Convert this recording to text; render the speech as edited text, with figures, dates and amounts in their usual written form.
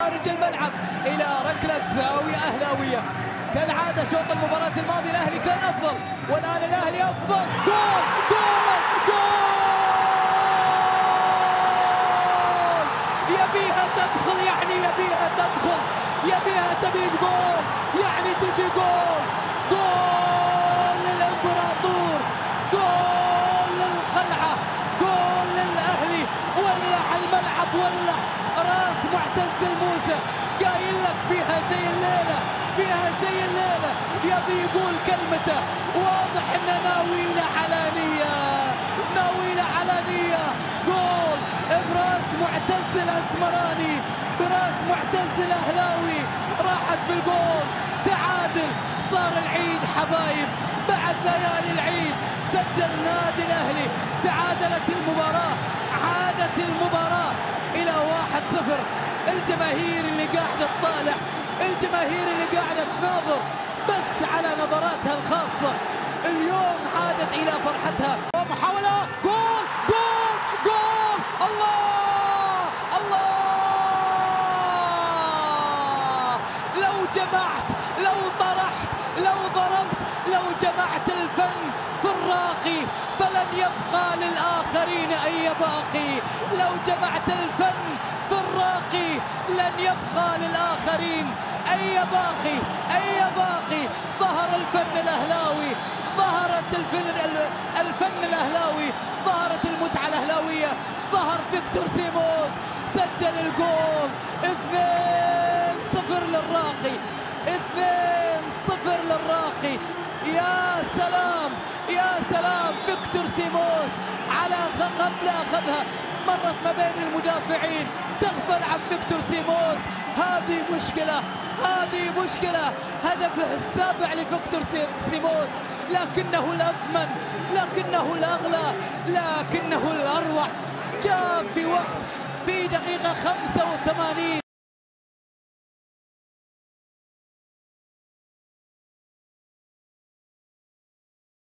خارج الملعب إلى ركلة زاوية أهلاوية. كالعادة شوط المباراة الماضي الأهلي كان أفضل، والآن الأهلي أفضل. جول جول جول! يبيها تدخل، يعني يبيها تدخل، يبيها تبي جول، يعني تجي جول. جول للإمبراطور، جول للقلعة، جول للأهلي. ولع الملعب، ولع راس معتز الموسى. قايل لك فيها شيء الليلة، فيها شيء الليلة، يبي يقول كلمته. واضح انه ناوي له علانية، ناوي له علانية. جول براس معتز الاسمراني، براس معتز الاهلاوي، راحت بالجول. تعادل، صار العيد حبايب، بعد ليالي العيد سجل نادي الاهلي. تعادلت المباراة، عادت المباراة إلى 1-0. الجماهير اللي قاعدة تطالع، الجماهير اللي قاعدة تناظر بس على نظراتها الخاصة، اليوم عادت إلى فرحتها. ومحاولة جول جول جول! الله الله! لو جمعت، لو طرحت، لو ضربت، لو جمعت الفن في الراقي فلن يبقى للآخرين أي باقي. لو جمعت الفن في الراقي لن يبقى للآخرين أي باقي، أي باقي. ظهر الفن الأهلاوي، ظهرت الفن الأهلاوي، ظهرت المتعة الأهلاوية. ظهر فيكتور سيموس، سجل الجول. 2-0 للراقي، 2-0 للراقي. يا سلام، يا سلام! فيكتور سيموس على غفلة أخذها، مرت ما بين المدافعين، تغفل عن فيكتور سيموس. هذه مشكلة، هذه مشكلة. هدفه السابع لفيكتور سيموس، لكنه الأثمن، لكنه الأغلى، لكنه الأروع. جاء في وقت، في دقيقة 85